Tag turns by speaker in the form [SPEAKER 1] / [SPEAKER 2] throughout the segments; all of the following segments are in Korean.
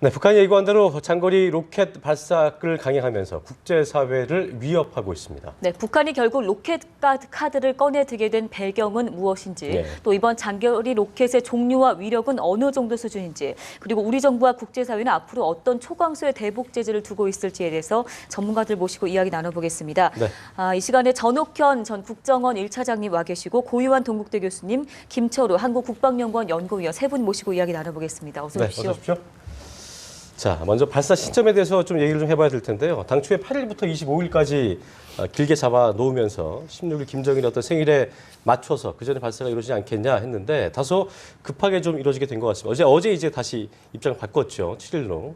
[SPEAKER 1] 네, 북한이 예고한 대로 장거리 로켓 발사를 강행하면서 국제사회를 위협하고 있습니다.
[SPEAKER 2] 네, 북한이 결국 로켓 카드를 꺼내들게 된 배경은 무엇인지,
[SPEAKER 1] 네.
[SPEAKER 2] 또 이번 장거리 로켓의 종류와 위력은 어느 정도 수준인지, 그리고 우리 정부와 국제사회는 앞으로 어떤 초강수의 대북 제재를 두고 있을지에 대해서 전문가들 모시고 이야기 나눠보겠습니다.
[SPEAKER 1] 네.
[SPEAKER 2] 이 시간에 전옥현 전 국정원 1차장님 와 계시고 고유한 동국대 교수님, 김철우 한국국방연구원 연구위원 세 분 모시고 이야기 나눠보겠습니다. 어서 오십시오.
[SPEAKER 1] 네, 어서 오십시오. 자, 먼저 발사 시점에 대해서 좀 얘기를 좀 해봐야 될 텐데요. 당초에 8일부터 25일까지 길게 잡아 놓으면서 16일 김정일의 어떤 생일에 맞춰서 그 전에 발사가 이루어지지 않겠냐 했는데 다소 급하게 좀 이루어지게 된 것 같습니다. 어제 이제 다시 입장을 바꿨죠. 7일로.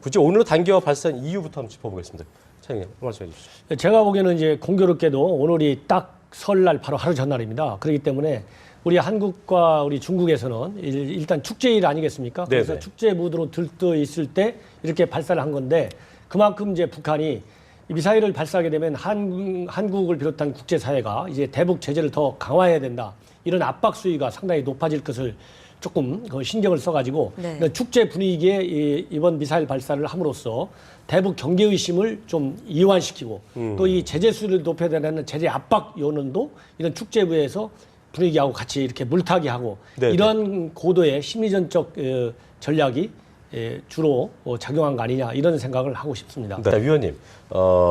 [SPEAKER 1] 굳이 오늘로 당겨 발사한 이유부터 한번 짚어보겠습니다. 차장님, 말씀해 주시죠.
[SPEAKER 3] 제가 보기에는 이제 공교롭게도 오늘이 딱 설날 바로 하루 전날입니다. 그렇기 때문에 우리 한국과 우리 중국에서는 일단 축제일 아니겠습니까? 그래서
[SPEAKER 1] 네네.
[SPEAKER 3] 축제 무드로 들떠 있을 때 이렇게 발사를 한 건데 그만큼 이제 북한이 미사일을 발사하게 되면 한국을 비롯한 국제사회가 이제 대북 제재를 더 강화해야 된다. 이런 압박 수위가 상당히 높아질 것을 조금 신경을 써가지고
[SPEAKER 2] 네.
[SPEAKER 3] 그러니까 축제 분위기에 이번 미사일 발사를 함으로써 대북 경계의심을 좀 이완시키고 또 이 제재 수위를 높여야 되는 제재 압박 요원도 이런 축제부에서 분위기하고 같이 이렇게 물타기 하고
[SPEAKER 1] 네네.
[SPEAKER 3] 이런 고도의 심리전적 전략이 주로 작용한 거 아니냐 이런 생각을 하고 싶습니다.
[SPEAKER 1] 네, 위원님,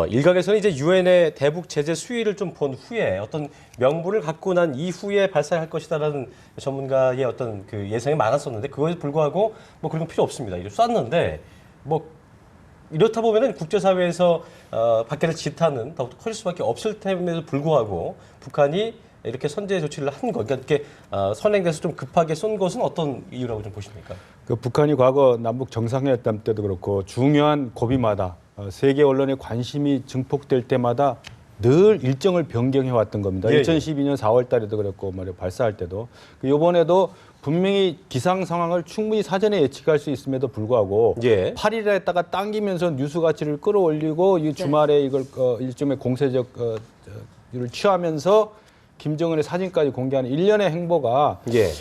[SPEAKER 1] 일각에서는 이제 유엔의 대북 제재 수위를 좀 본 후에 어떤 명분을 갖고 난 이후에 발사할 것이다라는 전문가의 어떤 그 예상이 많았었는데 그거에 불구하고 뭐 그런 건 필요 없습니다. 이를 쐈는데 뭐 이렇다 보면은 국제사회에서 박해를 지탄은 더욱더 커질 수밖에 없을 템에도 불구하고 북한이 이렇게 선제 조치를 한 것, 그러니까 이렇게 선행돼서 좀 급하게 쏜 것은 어떤 이유라고 좀 보십니까?
[SPEAKER 4] 그 북한이 과거 남북 정상회담 때도 그렇고 중요한 고비마다 세계 언론의 관심이 증폭될 때마다 늘 일정을 변경해 왔던 겁니다.
[SPEAKER 1] 예,
[SPEAKER 4] 2012년 4월 달에도 그랬고 말이에요. 발사할 때도 이번에도 분명히 기상 상황을 충분히 사전에 예측할 수 있음에도 불구하고
[SPEAKER 1] 예.
[SPEAKER 4] 8일에 했다가 당기면서 뉴스 가치를 끌어올리고 이 주말에 이걸 일종의 공세적 를 취하면서 김정은의 사진까지 공개하는 일련의 행보가
[SPEAKER 1] 예.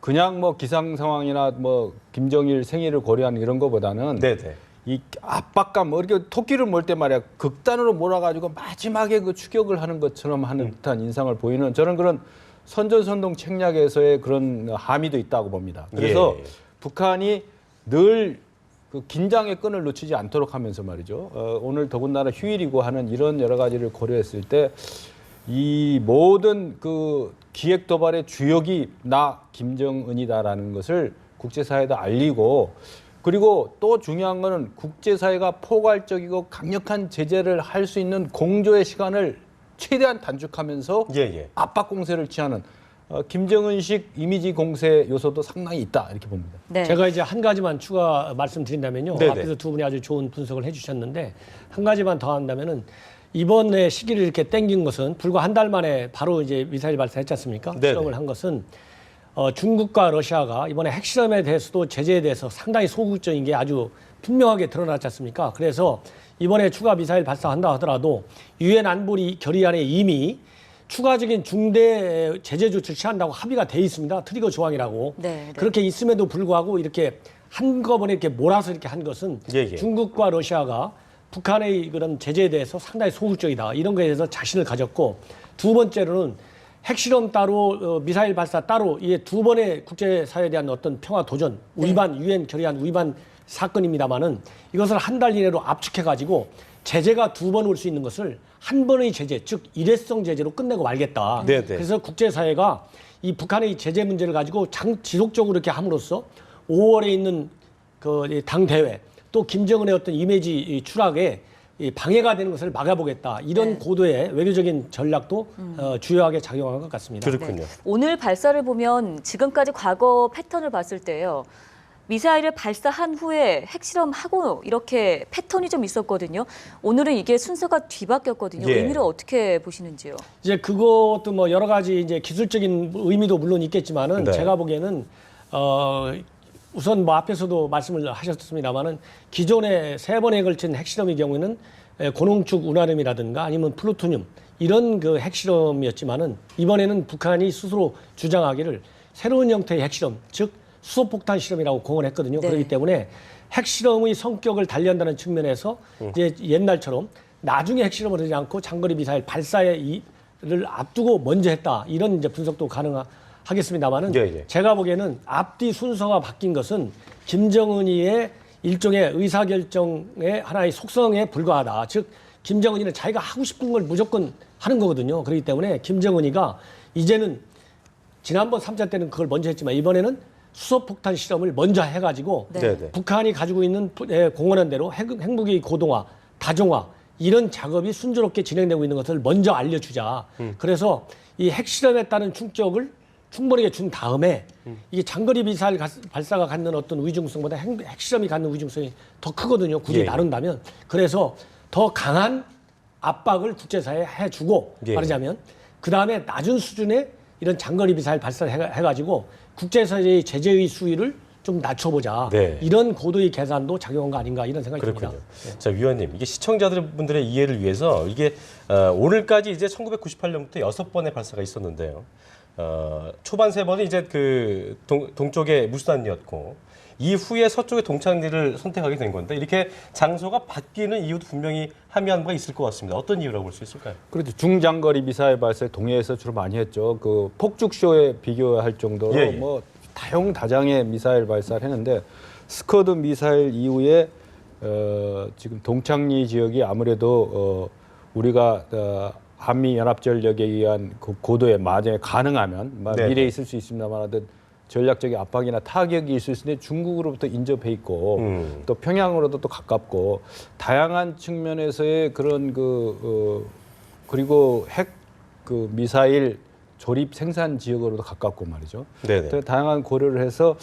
[SPEAKER 4] 그냥 뭐 기상 상황이나 뭐 김정일 생일을 고려하는 이런 거보다는
[SPEAKER 1] 네네.
[SPEAKER 4] 이 압박감, 뭐 이렇게 토끼를 몰 때 말이야 극단으로 몰아가지고 마지막에 그 추격을 하는 것처럼 하는 듯한 인상을 보이는 저는 그런 선전선동 책략에서의 그런 함의도 있다고 봅니다. 그래서
[SPEAKER 1] 예.
[SPEAKER 4] 북한이 늘 그 긴장의 끈을 놓치지 않도록 하면서 말이죠. 오늘 더군다나 휴일이고 하는 이런 여러 가지를 고려했을 때 이 모든 그 기획 도발의 주역이 나 김정은이다라는 것을 국제사회에다 알리고 그리고 또 중요한 거는 국제사회가 포괄적이고 강력한 제재를 할 수 있는 공조의 시간을 최대한 단축하면서
[SPEAKER 1] 예.
[SPEAKER 4] 압박 공세를 취하는 김정은식 이미지 공세 요소도 상당히 있다 이렇게 봅니다.
[SPEAKER 2] 네.
[SPEAKER 3] 제가 이제 한 가지만 추가 말씀드린다면요.
[SPEAKER 1] 네네.
[SPEAKER 3] 앞에서 두 분이 아주 좋은 분석을 해주셨는데 한 가지만 더 한다면은 이번에 시기를 이렇게 땡긴 것은 불과 한 달 만에 바로 이제 미사일 발사했지 않습니까?
[SPEAKER 1] 네네.
[SPEAKER 3] 실험을 한 것은 중국과 러시아가 이번에 핵실험에 대해서도 제재에 대해서 상당히 소극적인 게 아주 분명하게 드러났지 않습니까? 그래서 이번에 추가 미사일 발사한다 하더라도 유엔 안보리 결의안에 이미 추가적인 중대 제재 조치를 취한다고 합의가 돼 있습니다. 트리거 조항이라고.
[SPEAKER 2] 네.
[SPEAKER 3] 그렇게 있음에도 불구하고 이렇게 한꺼번에 이렇게 몰아서 이렇게 한 것은
[SPEAKER 1] 예.
[SPEAKER 3] 중국과 러시아가 북한의 그런 제재에 대해서 상당히 소극적이다. 이런 거에 대해서 자신을 가졌고 두 번째로는 핵실험 따로 미사일 발사 따로 이게 두 번의 국제사회에 대한 어떤 평화 도전 위반 유엔 결의안 위반 사건입니다마는 이것을 한 달 이내로 압축해가지고 제재가 두 번 올 수 있는 것을 한 번의 제재 즉 일회성 제재로 끝내고 말겠다.
[SPEAKER 1] 네네.
[SPEAKER 3] 그래서 국제사회가 이 북한의 제재 문제를 가지고 지속적으로 이렇게 함으로써 5월에 있는 그 당 대회 또 김정은의 어떤 이미지 추락에 방해가 되는 것을 막아보겠다. 이런
[SPEAKER 2] 네.
[SPEAKER 3] 고도의 외교적인 전략도 주요하게 작용한 것 같습니다.
[SPEAKER 1] 그렇군요.
[SPEAKER 2] 네. 오늘 발사를 보면 지금까지 과거 패턴을 봤을 때요. 미사일을 발사한 후에 핵실험하고 이렇게 패턴이 좀 있었거든요. 오늘은 이게 순서가 뒤바뀌었거든요.
[SPEAKER 1] 예.
[SPEAKER 2] 의미를 어떻게 보시는지요?
[SPEAKER 3] 이제 그것도 뭐 여러 가지 이제 기술적인 의미도 물론 있겠지만은
[SPEAKER 1] 네.
[SPEAKER 3] 제가 보기에는 우선 뭐 앞에서도 말씀을 하셨습니다만은 기존의 3번에 걸친 핵실험의 경우에는 고농축 우라늄이라든가 아니면 플루토늄 이런 그 핵실험이었지만은 이번에는 북한이 스스로 주장하기를 새로운 형태의 핵실험, 즉 수소폭탄 실험이라고 공언했거든요.
[SPEAKER 2] 네.
[SPEAKER 3] 그렇기 때문에 핵실험의 성격을 달리한다는 측면에서 이제 옛날처럼 나중에 핵실험을 하지 않고 장거리 미사일 발사를 앞두고 먼저 했다. 이런 이제 분석도 가능하겠습니다만은
[SPEAKER 1] 예, 예.
[SPEAKER 3] 제가 보기에는 앞뒤 순서가 바뀐 것은 김정은이의 일종의 의사결정의 하나의 속성에 불과하다. 즉 김정은이는 자기가 하고 싶은 걸 무조건 하는 거거든요. 그렇기 때문에 김정은이가 이제는 지난번 3차 때는 그걸 먼저 했지만 이번에는 수소폭탄 실험을 먼저 해가지고
[SPEAKER 2] 네.
[SPEAKER 1] 네, 네.
[SPEAKER 3] 북한이 가지고 있는 공언한 대로 핵무기 고동화, 다종화 이런 작업이 순조롭게 진행되고 있는 것을 먼저 알려주자. 그래서 이 핵실험에 따른 충격을 충분하게 준 다음에 이게 장거리 미사일 발사가 갖는 어떤 위중성보다 핵실험이 갖는 위중성이 더 크거든요. 굳이
[SPEAKER 1] 예.
[SPEAKER 3] 나눈다면. 그래서 더 강한 압박을 국제사회에 해주고
[SPEAKER 1] 예.
[SPEAKER 3] 말하자면 그다음에 낮은 수준의 이런 장거리 미사일 발사를 해가지고 국제사회의 제재의 수위를 좀 낮춰보자.
[SPEAKER 1] 네.
[SPEAKER 3] 이런 고도의 계산도 작용한 거 아닌가 이런 생각이
[SPEAKER 1] 그렇군요.
[SPEAKER 3] 듭니다.
[SPEAKER 1] 자, 위원님, 이게 시청자분들의 이해를 위해서 이게 오늘까지 이제 1998년부터 6번의 발사가 있었는데요. 초반 3번은 이제 그 동쪽의 무수단이었고 이후에 서쪽의 동창리를 선택하게 된 건데 이렇게 장소가 바뀌는 이유도 분명히 함의한 바가 있을 것 같습니다. 어떤 이유라고 볼 수 있을까요?
[SPEAKER 4] 그렇죠. 중장거리 미사일 발사 동해에서 주로 많이 했죠. 그 폭죽쇼에 비교할 정도로
[SPEAKER 1] 예, 예.
[SPEAKER 4] 뭐 다용다장의 미사일 발사를 했는데 스커드 미사일 이후에 지금 동창리 지역이 아무래도 우리가 한미 연합전력에 의한 그 고도의 만약에 가능하면
[SPEAKER 1] 네.
[SPEAKER 4] 미래에 있을 수 있습니다만 하여튼 전략적인 압박이나 타격이 있을 수 있는데 중국으로부터 인접해 있고 또 평양으로도 또 가깝고 다양한 측면에서의 그런 그리고 핵 그 미사일 조립 생산 지역으로도 가깝고 말이죠.
[SPEAKER 1] 네네.
[SPEAKER 4] 다양한 고려를 해서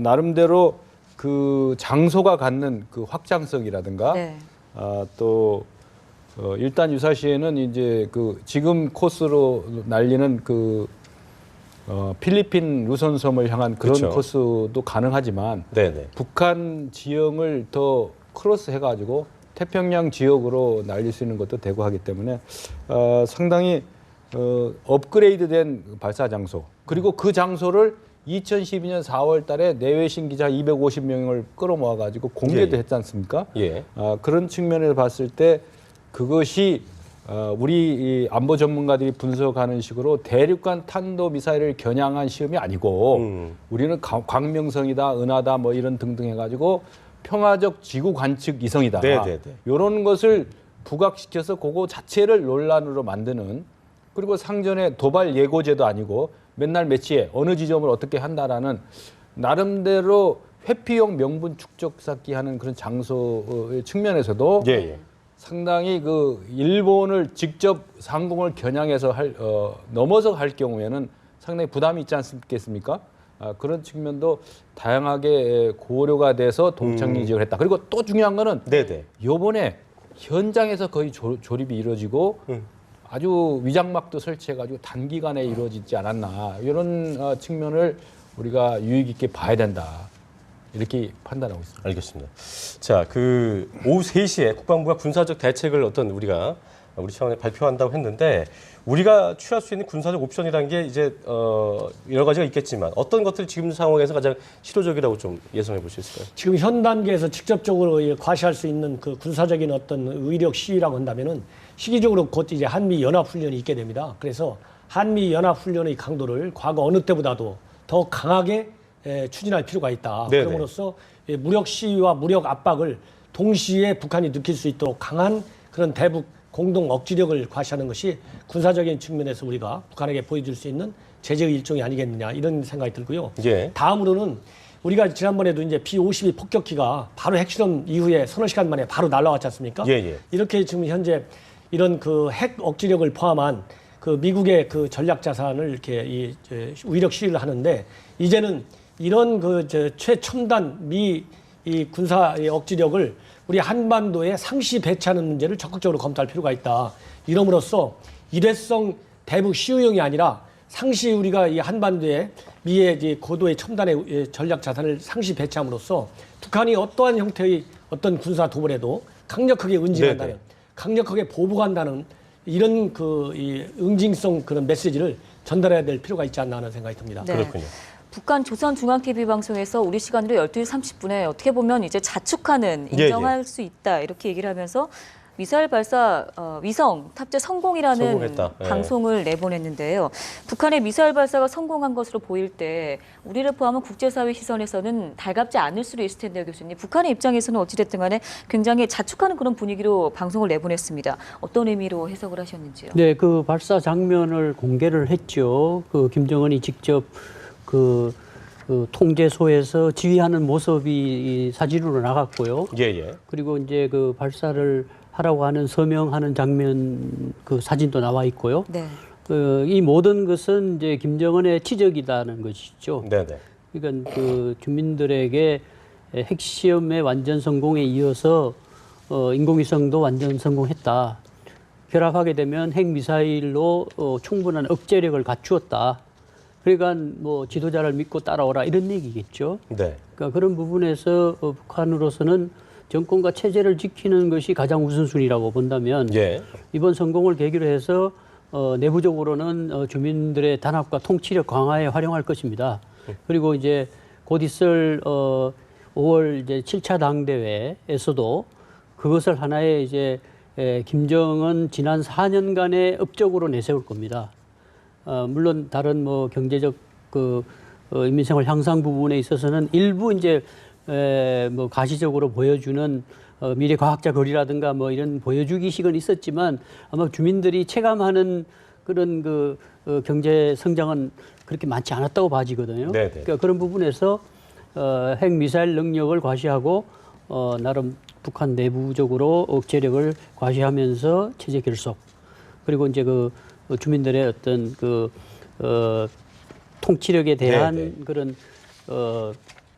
[SPEAKER 4] 나름대로 그 장소가 갖는 그 확장성이라든가
[SPEAKER 2] 네.
[SPEAKER 4] 또 일단 유사시에는 이제 그 지금 코스로 날리는 그 필리핀 루선섬을 향한 그런
[SPEAKER 1] 그렇죠.
[SPEAKER 4] 코스도 가능하지만
[SPEAKER 1] 네네.
[SPEAKER 4] 북한 지형을 더 크로스 해가지고 태평양 지역으로 날릴 수 있는 것도 되고 하기 때문에 상당히 업그레이드된 발사 장소 그리고 그 장소를 2012년 4월 달에 내외신 기자 250명을 끌어모아 가지고 공개도
[SPEAKER 1] 예.
[SPEAKER 4] 했지 않습니까?
[SPEAKER 1] 예.
[SPEAKER 4] 그런 측면에서 봤을 때 그것이 우리 이 안보 전문가들이 분석하는 식으로 대륙간 탄도 미사일을 겨냥한 시험이 아니고 우리는 광명성이다, 은하다 뭐 이런 등등 해가지고 평화적 지구 관측 이성이다.
[SPEAKER 1] 네네네.
[SPEAKER 4] 이런 것을 부각시켜서 그거 자체를 논란으로 만드는 그리고 상전의 도발 예고제도 아니고 맨날 매치에 어느 지점을 어떻게 한다라는 나름대로 회피용 명분 축적 쌓기 하는 그런 장소의 측면에서도
[SPEAKER 1] 예, 예.
[SPEAKER 4] 상당히 그 일본을 직접 상공을 겨냥해서 넘어서 할 경우에는 상당히 부담이 있지 않겠습니까? 그런 측면도 다양하게 고려가 돼서 동창리 지역을 했다. 그리고 또 중요한 거는
[SPEAKER 1] 네네.
[SPEAKER 4] 요번에 현장에서 거의 조립이 이루어지고 아주 위장막도 설치해가지고 단기간에 이루어지지 않았나 이런 측면을 우리가 유익 있게 봐야 된다. 이렇게 판단하고 있습니다.
[SPEAKER 1] 알겠습니다. 자, 그 오후 3시에 국방부가 군사적 대책을 우리 차원에 발표한다고 했는데 우리가 취할 수 있는 군사적 옵션이라는 게 이제 여러 가지가 있겠지만 어떤 것들이 지금 상황에서 가장 실효적이라고 좀 예상해 볼 수 있을까요?
[SPEAKER 3] 지금 현 단계에서 직접적으로 과시할 수 있는 그 군사적인 어떤 의력 시위라고 한다면은 시기적으로 곧 이제 한미 연합 훈련이 있게 됩니다. 그래서 한미 연합 훈련의 강도를 과거 어느 때보다도 더 강하게 추진할 필요가 있다.
[SPEAKER 1] 네네.
[SPEAKER 3] 그럼으로써 무력 시위와 무력 압박을 동시에 북한이 느낄 수 있도록 강한 그런 대북 공동 억지력을 과시하는 것이 군사적인 측면에서 우리가 북한에게 보여줄 수 있는 제재의 일종이 아니겠느냐 이런 생각이 들고요.
[SPEAKER 1] 예.
[SPEAKER 3] 다음으로는 우리가 지난번에도 이제 B-52 폭격기가 바로 핵실험 이후에 서너 시간 만에 바로 날아왔지 않습니까?
[SPEAKER 1] 예, 예.
[SPEAKER 3] 이렇게 지금 현재 이런 그 핵 억지력을 포함한 그 미국의 그 전략 자산을 이렇게 위력 시위를 하는데 이제는 이런 그 최첨단 미 이 군사 억지력을 우리 한반도에 상시 배치하는 문제를 적극적으로 검토할 필요가 있다. 이름으로써 일회성 대북 시우용이 아니라 상시 우리가 이 한반도에 미의 이제 고도의 첨단의 전략 자산을 상시 배치함으로써 북한이 어떠한 형태의 어떤 군사 도발에도 강력하게 응징한다는, 강력하게 보복한다는 이런 이 응징성 그런 메시지를 전달해야 될 필요가 있지 않나 하는 생각이 듭니다.
[SPEAKER 2] 네.
[SPEAKER 1] 그렇군요.
[SPEAKER 2] 북한 조선중앙TV 방송에서 우리 시간으로 12시 30분에 어떻게 보면 이제 자축하는
[SPEAKER 1] 예,
[SPEAKER 2] 인정할 수 있다 이렇게 얘기를 하면서 미사일 발사 위성 탑재 성공이라는
[SPEAKER 1] 성공했다. 예.
[SPEAKER 2] 방송을 내보냈는데요. 북한의 미사일 발사가 성공한 것으로 보일 때 우리를 포함한 국제사회 시선에서는 달갑지 않을 수도 있을 텐데요, 교수님. 북한의 입장에서는 어찌됐든 간에 굉장히 자축하는 그런 분위기로 방송을 내보냈습니다. 어떤 의미로 해석을 하셨는지요?
[SPEAKER 5] 네, 그 발사 장면을 공개를 했죠. 그 김정은이 직접 그 통제소에서 지휘하는 모습이 사진으로 나갔고요.
[SPEAKER 1] 예, 예.
[SPEAKER 5] 그리고 이제 그 발사를 하라고 하는 서명하는 장면 그 사진도 나와 있고요.
[SPEAKER 2] 네.
[SPEAKER 5] 이 모든 것은 이제 김정은의 치적이라는 것이죠.
[SPEAKER 1] 네, 네.
[SPEAKER 5] 그러니까 그 주민들에게 핵시험의 완전 성공에 이어서 인공위성도 완전 성공했다. 결합하게 되면 핵미사일로 충분한 억제력을 갖추었다. 그러니까 뭐 지도자를 믿고 따라오라 이런 얘기겠죠.
[SPEAKER 1] 네.
[SPEAKER 5] 그러니까 그런 부분에서 북한으로서는 정권과 체제를 지키는 것이 가장 우선순위라고 본다면
[SPEAKER 1] 예.
[SPEAKER 5] 이번 성공을 계기로 해서 내부적으로는 주민들의 단합과 통치력 강화에 활용할 것입니다. 그리고 이제 곧 있을 5월 이제 7차 당대회에서도 그것을 하나의 이제 김정은 지난 4년간의 업적으로 내세울 겁니다. 물론 다른 뭐 경제적 그 인민생활 향상 부분에 있어서는 일부 이제 뭐 가시적으로 보여주는 미래 과학자 거리라든가 뭐 이런 보여주기식은 있었지만 아마 주민들이 체감하는 그런 그 경제 성장은 그렇게 많지 않았다고 봐지거든요.
[SPEAKER 1] 네네.
[SPEAKER 5] 그러니까 그런 부분에서 핵 미사일 능력을 과시하고 나름 북한 내부적으로 억제력을 과시하면서 체제 결속 그리고 이제 그 주민들의 어떤 그 통치력에 대한
[SPEAKER 1] 네네.
[SPEAKER 5] 그런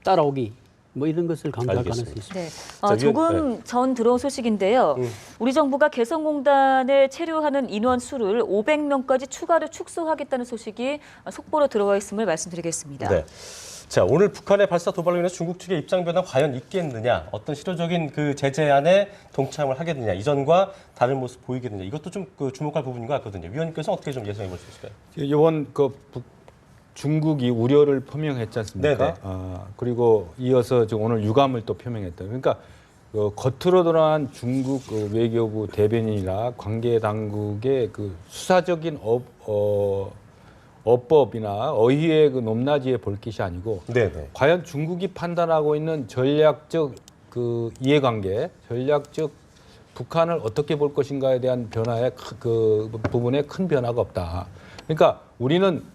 [SPEAKER 5] 따라오기 뭐 이런 것을 강조할
[SPEAKER 1] 알겠습니다.
[SPEAKER 5] 가능성이 있습니다.
[SPEAKER 2] 네.
[SPEAKER 1] 자,
[SPEAKER 2] 조금 전 들어온 소식인데요. 우리 정부가 개성공단에 체류하는 인원 수를 500명까지 추가로 축소하겠다는 소식이 속보로 들어와 있음을 말씀드리겠습니다.
[SPEAKER 1] 네. 자, 오늘 북한의 발사 도발로 인해서 중국 측의 입장 변화 과연 있겠느냐, 어떤 실효적인 그 제재안에 동참을 하겠느냐, 이전과 다른 모습 보이겠느냐, 이것도 좀 그 주목할 부분인 것 같거든요. 위원님께서 어떻게 좀 예상해 볼 수 있을까요?
[SPEAKER 4] 이번 중국이 우려를 표명했지 않습니까?
[SPEAKER 1] 네네.
[SPEAKER 4] 그리고 이어서 지금 오늘 유감을 또 표명했다. 그러니까 겉으로 드러난 중국 외교부 대변인이나 관계 당국의 그 수사적인 어법이나 어휘의 그 높낮이에 볼 것이 아니고
[SPEAKER 1] 네네.
[SPEAKER 4] 과연 중국이 판단하고 있는 전략적 그 이해관계, 전략적 북한을 어떻게 볼 것인가에 대한 변화에 그 부분에 큰 변화가 없다. 그러니까 우리는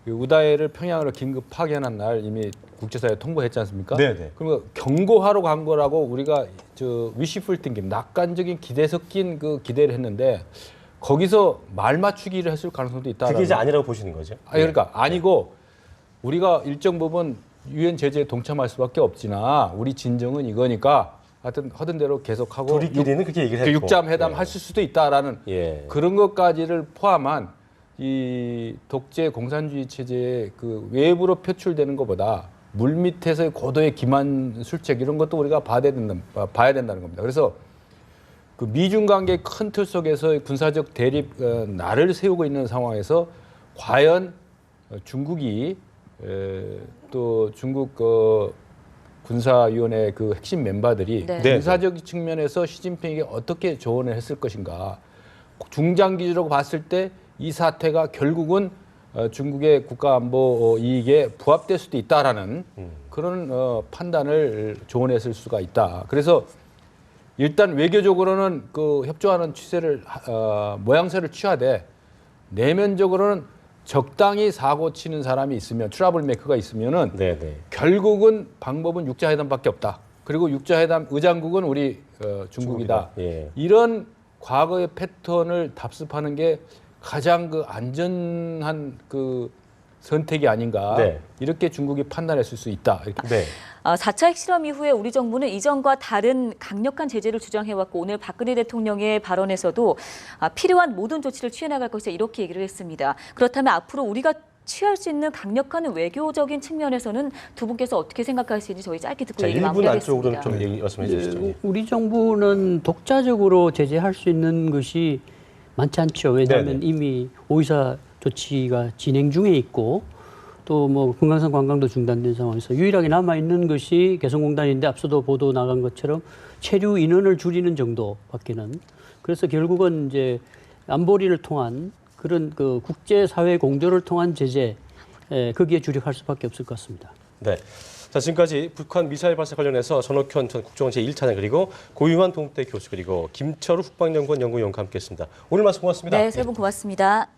[SPEAKER 4] 우다해를 평양으로 긴급 파견한 날 이미 국제사회에 통보했지 않습니까?
[SPEAKER 1] 네네.
[SPEAKER 4] 그러니까 경고하러 간 거라고 우리가 wishful thinking, 낙관적인 기대 섞인 그 기대를 했는데 거기서 말 맞추기를 했을 가능성도 있다.
[SPEAKER 1] 그게 이제 아니라고 보시는 거죠?
[SPEAKER 4] 그러니까 아니고 우리가 일정 부분 유엔 제재에 동참할 수밖에 없지나 우리 진정은 이거니까 하여튼 하던 대로 계속하고
[SPEAKER 1] 우리끼리는 그렇게 얘기를 했고.
[SPEAKER 4] 육잠 회담
[SPEAKER 1] 예.
[SPEAKER 4] 할 수도 있다라는
[SPEAKER 1] 예.
[SPEAKER 4] 그런 것까지를 포함한 이 독재 공산주의 체제의 그 외부로 표출되는 것보다 물 밑에서의 고도의 기만 술책 이런 것도 우리가 봐야 된다는 겁니다. 그래서 그 미중 관계 큰 틀 속에서 군사적 대립 날을 세우고 있는 상황에서 과연 중국이 또 중국 군사위원회 그 핵심 멤버들이
[SPEAKER 2] 네.
[SPEAKER 4] 군사적 측면에서 시진핑에게 어떻게 조언을 했을 것인가. 중장기적으로 봤을 때 이 사태가 결국은 중국의 국가안보 이익에 부합될 수도 있다라는 그런 판단을 조언했을 수가 있다. 그래서 일단 외교적으로는 그 협조하는 추세를 모양새를 취하되 내면적으로는 적당히 사고 치는 사람이 있으면 트러블 메이커가 있으면은
[SPEAKER 1] 네네.
[SPEAKER 4] 결국은 방법은 육자회담밖에 없다. 그리고 육자회담 의장국은 우리 중국이다.
[SPEAKER 1] 예.
[SPEAKER 4] 이런 과거의 패턴을 답습하는 게 가장 그 안전한 그 선택이 아닌가.
[SPEAKER 1] 네.
[SPEAKER 4] 이렇게 중국이 판단했을 수 있다. 이렇게.
[SPEAKER 1] 네.
[SPEAKER 2] 4차 핵실험 이후에 우리 정부는 이전과 다른 강력한 제재를 주장해왔고 오늘 박근혜 대통령의 발언에서도 필요한 모든 조치를 취해나갈 것이다 이렇게 얘기를 했습니다. 그렇다면 앞으로 우리가 취할 수 있는 강력한 외교적인 측면에서는 두 분께서 어떻게 생각하시는지 저희 짧게 듣고
[SPEAKER 1] 자,
[SPEAKER 2] 얘기
[SPEAKER 1] 1분
[SPEAKER 2] 마무리하겠습니다.
[SPEAKER 1] 안쪽으로는 좀 얘기 말씀해 주시죠.
[SPEAKER 5] 우리 정부는 독자적으로 제재할 수 있는 것이 많지 않죠. 왜냐하면
[SPEAKER 1] 네네.
[SPEAKER 5] 이미 5.24 조치가 진행 중에 있고 또 뭐 금강산 관광도 중단된 상황에서 유일하게 남아 있는 것이 개성공단인데 앞서도 보도 나간 것처럼 체류 인원을 줄이는 정도밖에는. 그래서 결국은 이제 안보리를 통한 그런 그 국제사회 공조를 통한 제재, 거기에 주력할 수밖에 없을 것 같습니다.
[SPEAKER 1] 네. 자, 지금까지 북한 미사일 발사 관련해서 전옥현 전 국정원 제1차장 그리고 고유만 동국대 교수 그리고 김철우 국방연구원 연구위원과 함께했습니다. 오늘 말씀 고맙습니다.
[SPEAKER 2] 네, 세 분 고맙습니다.